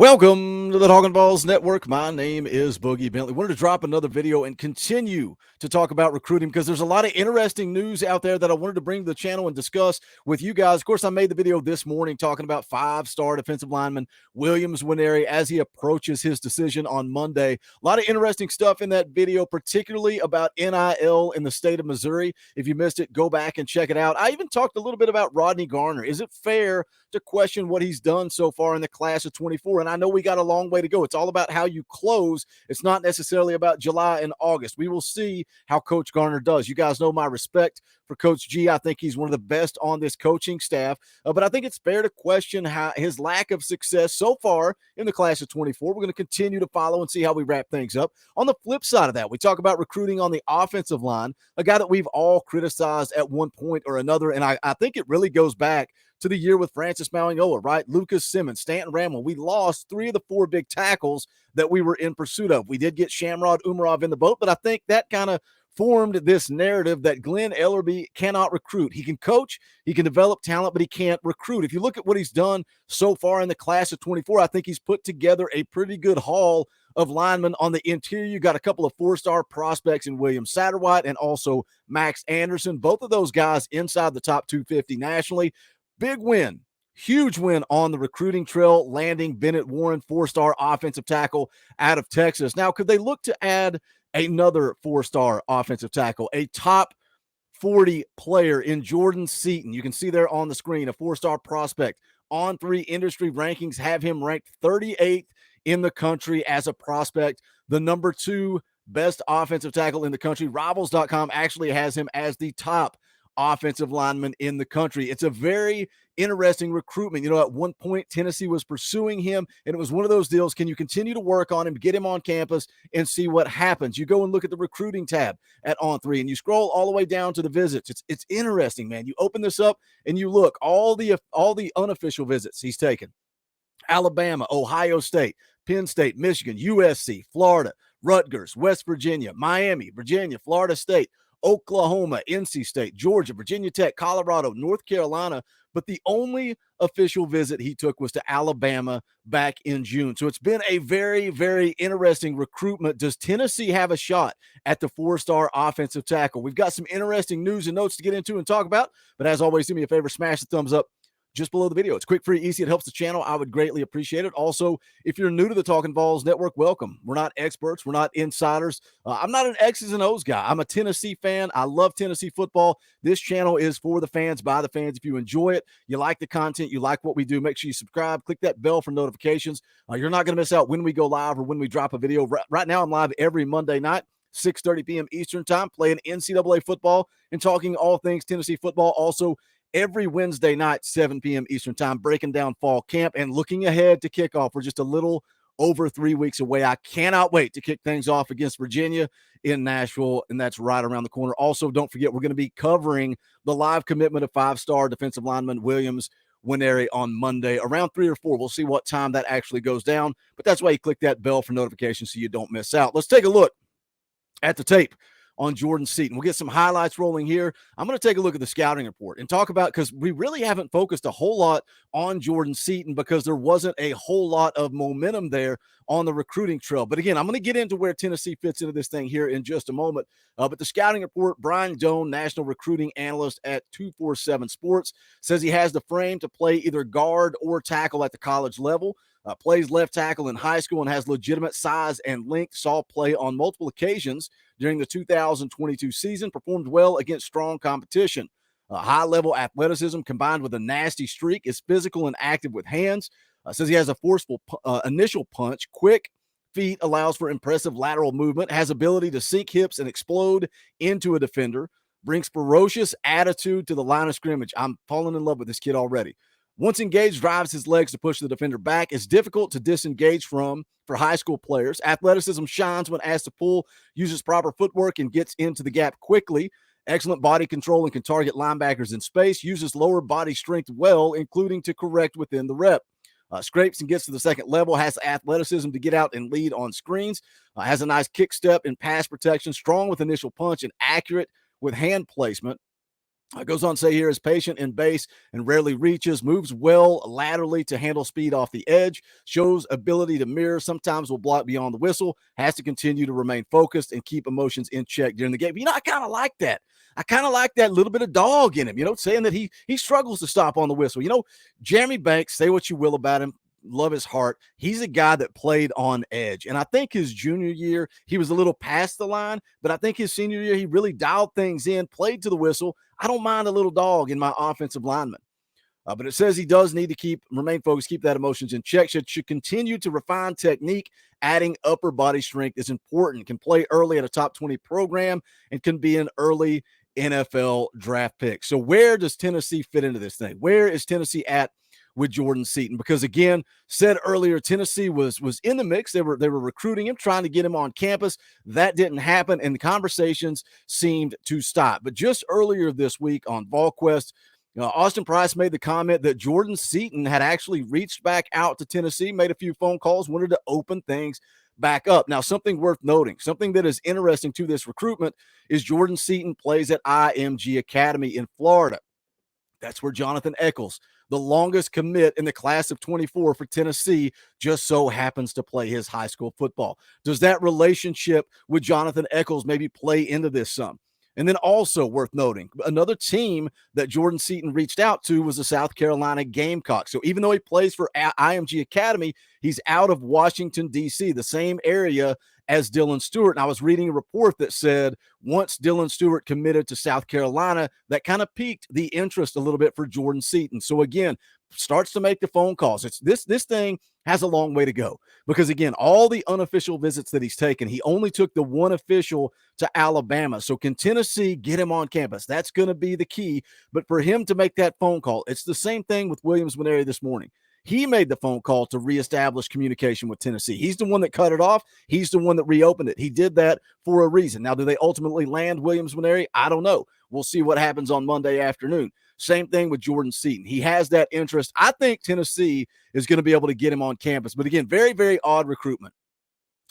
Welcome to the Talkin VAWLS Network. My name is Boogie Bentley. Wanted to drop another video and continue to talk about recruiting because there's a lot of interesting news out there that I wanted to bring to the channel and discuss with you guys. Of course, I made the video this morning talking about five-star defensive lineman Williams Nwaneri as he approaches his decision on Monday. A lot of interesting stuff in that video, particularly about NIL in the state of Missouri. If you missed it, go back and check it out. I even talked a little bit about Rodney Garner. Is it fair to question what he's done so far in the class of 24? And I know we got a long way to go. It's all about how you close. It's not necessarily about July and August. We will see how Coach Garner does. You guys know my respect for Coach G. I think he's one of the best on this coaching staff, but I think it's fair to question how his lack of success so far in the class of 24. We're going to continue to follow and see how we wrap things up. On the flip side of that, we talk about recruiting on the offensive line, a guy that we've all criticized at one point or another, and I think it really goes back to the year with Francis Mauigoa, right? Lucas Simmons, Stanton Ramel. We lost three of the four big tackles that we were in pursuit of. We did get Shamrod Umarov in the boat, but I think that kind of formed this narrative that Glenn Ellerbe cannot recruit. He can coach, he can develop talent, but he can't recruit. If you look at what he's done so far in the class of 24, I think he's put together a pretty good haul of linemen. On the interior, you got a couple of four-star prospects in William Satterwhite and also Max Anderson. Both of those guys inside the top 250 nationally. Big win, huge win on the recruiting trail, landing Bennett Warren, four-star offensive tackle out of Texas. Now, could they look to add another four-star offensive tackle, a top 40 player in Jordan Seaton? You can see there on the screen, a four-star prospect. On3 industry rankings have him ranked 38th in the country as a prospect, the number 2 best offensive tackle in the country. Rivals.com actually has him as the top offensive lineman in the country. It's a very interesting recruitment. You know, at one point, Tennessee was pursuing him, and it was one of those deals. Can you continue to work on him, get him on campus, and see what happens? You go and look at the recruiting tab at On3, and you scroll all the way down to the visits. It's interesting, man. You open this up, and you look, all the unofficial visits he's taken. Alabama, Ohio State, Penn State, Michigan, USC, Florida, Rutgers, West Virginia, Miami, Virginia, Florida State, Oklahoma, NC State, Georgia, Virginia Tech, Colorado, North Carolina, but the only official visit he took was to Alabama back in June. So it's been a very, very interesting recruitment. Does Tennessee have a shot at the four-star offensive tackle? We've got some interesting news and notes to get into and talk about, but as always, do me a favor, smash the thumbs up just below the video. It's quick, free, easy. It helps the channel. I would greatly appreciate it. Also, if you're new to the Talkin VAWLS Network, welcome. We're not experts. We're not insiders. I'm not an X's and O's guy. I'm a Tennessee fan. I love Tennessee football. This channel is for the fans, by the fans. If you enjoy it, you like the content, you like what we do, make sure you subscribe. Click that bell for notifications. You're not going to miss out when we go live or when we drop a video. Right now, I'm live every Monday night, 6:30 p.m. Eastern time, playing NCAA football and talking all things Tennessee football. Also, every Wednesday night, 7 p.m. Eastern time, breaking down fall camp and looking ahead to kickoff. We're just a little over 3 weeks away. I cannot wait to kick things off against Virginia in Nashville, and that's right around the corner. Also, don't forget, we're going to be covering the live commitment of five-star defensive lineman Williams Nwaneri on Monday around 3 or 4. We'll see what time that actually goes down, but that's why you click that bell for notifications so you don't miss out. Let's take a look at the tape on Jordan Seaton. We'll get some highlights rolling here. I'm going to take a look at the scouting report and talk about, because we really haven't focused a whole lot on Jordan Seaton because there wasn't a whole lot of momentum there on the recruiting trail. But again, I'm going to get into where Tennessee fits into this thing here in just a moment. But the scouting report, Brian Doan, national recruiting analyst at 247 Sports, says he has the frame to play either guard or tackle at the college level. Plays left tackle in high school and has legitimate size and length. Saw play on multiple occasions during the 2022 season. Performed well against strong competition. High-level athleticism combined with a nasty streak. Is physical and active with hands. Says he has a forceful initial punch. Quick feet, allows for impressive lateral movement. Has ability to sink hips and explode into a defender. Brings ferocious attitude to the line of scrimmage. I'm falling in love with this kid already. Once engaged, drives his legs to push the defender back. Is difficult to disengage from for high school players. Athleticism shines when asked to pull, uses proper footwork, and gets into the gap quickly. Excellent body control and can target linebackers in space. Uses lower body strength well, including to correct within the rep. Scrapes and gets to the second level. Has athleticism to get out and lead on screens. Has a nice kick step and pass protection. Strong with initial punch and accurate with hand placement. Goes on to say here is patient in base and rarely reaches, moves well laterally to handle speed off the edge, shows ability to mirror, sometimes will block beyond the whistle, has to continue to remain focused and keep emotions in check during the game. I kind of like that. I kind of like that little bit of dog in him, saying that he struggles to stop on the whistle. Jeremy Banks, say what you will about him, love his heart. He's a guy that played on edge. And I think his junior year, he was a little past the line, but I think his senior year, he really dialed things in, played to the whistle. I don't mind a little dog in my offensive lineman. But it says he does need to remain focused, keep that emotions in check, should continue to refine technique. Adding upper body strength is important, can play early at a top 20 program, and can be an early NFL draft pick. So where does Tennessee fit into this thing? Where is Tennessee at with Jordan Seaton? Because again, said earlier, Tennessee was in the mix. They were recruiting him, trying to get him on campus. That didn't happen, and the conversations seemed to stop. But just earlier this week on VolQuest, Austin Price made the comment that Jordan Seaton had actually reached back out to Tennessee, made a few phone calls, wanted to open things back up. Now, something worth noting, something that is interesting to this recruitment is Jordan Seaton plays at IMG Academy in Florida. That's where Jonathan Eccles, the longest commit in the class of 24 for Tennessee, just so happens to play his high school football. Does that relationship with Jonathan Eccles maybe play into this some? And then also worth noting, another team that Jordan Seaton reached out to was the South Carolina Gamecocks. So even though he plays for IMG Academy, he's out of Washington, D.C., the same area as Dylan Stewart. And I was reading a report that said once Dylan Stewart committed to South Carolina, that kind of piqued the interest a little bit for Jordan Seaton. So again, starts to make the phone calls. It's this thing has a long way to go because again, all the unofficial visits that he's taken, he only took the one official to Alabama. So can Tennessee get him on campus? That's going to be the key. But for him to make that phone call, it's the same thing with Williams Nwaneri this morning. He made the phone call to reestablish communication with Tennessee. He's the one that cut it off. He's the one that reopened it. He did that for a reason. Now, do they ultimately land Williams Nwaneri? I don't know. We'll see what happens on Monday afternoon. Same thing with Jordan Seaton. He has that interest. I think Tennessee is going to be able to get him on campus. But again, very, very odd recruitment.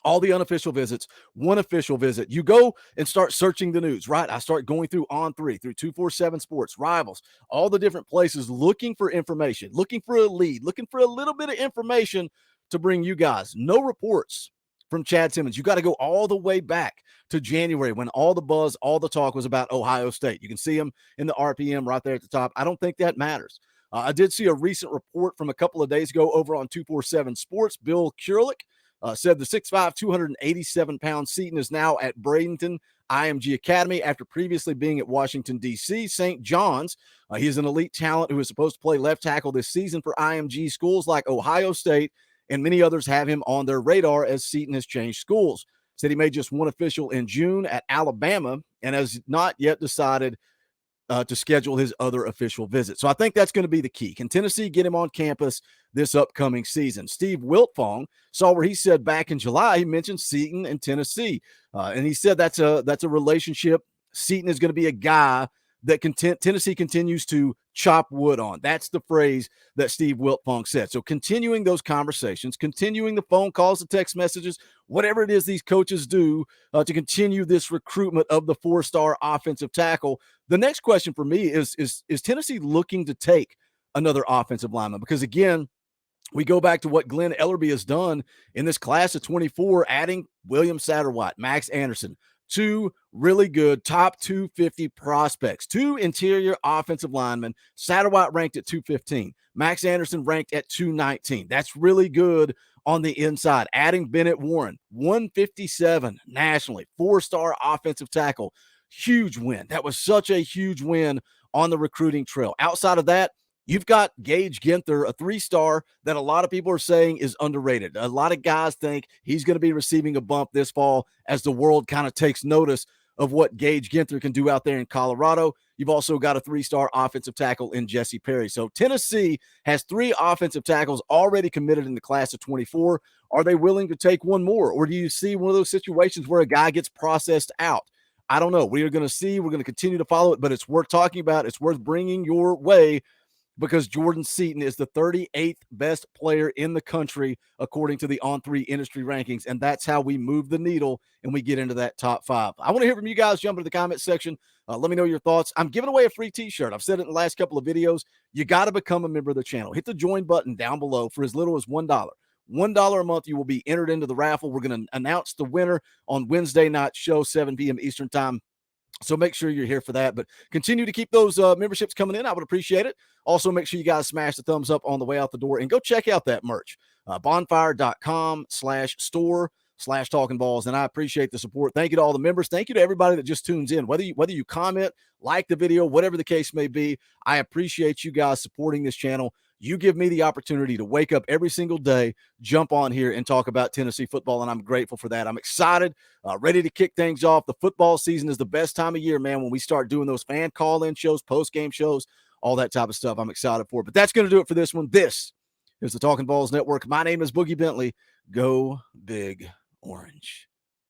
All the unofficial visits, one official visit. You go and start searching the news, right? I start going through On3, through 247 Sports, Rivals, all the different places looking for information, looking for a lead, looking for a little bit of information to bring you guys. No reports from Chad Simmons. You got to go all the way back to January when all the buzz, all the talk was about Ohio State. You can see him in the RPM right there at the top. I don't think that matters. I did see a recent report from a couple of days ago over on 247 Sports. Bill Kurelik said the 6'5", 287-pound Seaton is now at Bradenton IMG Academy after previously being at Washington, D.C. St. John's. He's an elite talent who is supposed to play left tackle this season for IMG. Schools like Ohio State and many others have him on their radar as Seaton has changed schools. Said he made just one official in June at Alabama and has not yet decided to schedule his other official visit. So I think that's going to be the key. Can Tennessee get him on campus this upcoming season? Steve Wiltfong saw where he said back in July, he mentioned Seaton and Tennessee. And he said that's a relationship. Seaton is going to be a guy that Tennessee continues to chop wood on. That's the phrase that Steve Wiltfong said. So continuing those conversations, continuing the phone calls, the text messages, whatever it is these coaches do to continue this recruitment of the four-star offensive tackle. The next question for me is Tennessee looking to take another offensive lineman? Because again, we go back to what Glenn Ellerby has done in this class of 24, adding William Satterwhite, Max Anderson, two really good top 250 prospects, two interior offensive linemen. Satterwhite ranked at 215. Max Anderson ranked at 219. That's really good on the inside. Adding Bennett Warren, 157 nationally, four-star offensive tackle. Huge win. That was such a huge win on the recruiting trail. Outside of that, you've got Gage Ginther, a three-star that a lot of people are saying is underrated. A lot of guys think he's going to be receiving a bump this fall as the world kind of takes notice of what Gage Ginther can do out there in Colorado. You've also got a three-star offensive tackle in Jesse Perry. So Tennessee has three offensive tackles already committed in the class of 24. Are they willing to take one more? Or do you see one of those situations where a guy gets processed out? I don't know. We are going to see. We're going to continue to follow it, but it's worth talking about. It's worth bringing your way because Jordan Seaton is the 38th best player in the country, according to the On3 industry rankings. And that's how we move the needle and we get into that top 5. I want to hear from you guys. Jump into the comment section. Let me know your thoughts. I'm giving away a free t-shirt. I've said it in the last couple of videos. You got to become a member of the channel. Hit the join button down below for as little as $1. $1 a month, you will be entered into the raffle. We're going to announce the winner on Wednesday night show, 7 p.m. Eastern time. So make sure you're here for that. But continue to keep those memberships coming in. I would appreciate it. Also, make sure you guys smash the thumbs up on the way out the door and go check out that merch. Bonfire.com/store/Talkin VAWLS. And I appreciate the support. Thank you to all the members. Thank you to everybody that just tunes in. Whether you comment, like the video, whatever the case may be, I appreciate you guys supporting this channel. You give me the opportunity to wake up every single day, jump on here and talk about Tennessee football, and I'm grateful for that. I'm excited, ready to kick things off. The football season is the best time of year, man, when we start doing those fan call-in shows, post-game shows, all that type of stuff. I'm excited for it. But that's going to do it for this one. This is the Talkin VAWLS Network. My name is Boogie Bentley. Go Big Orange.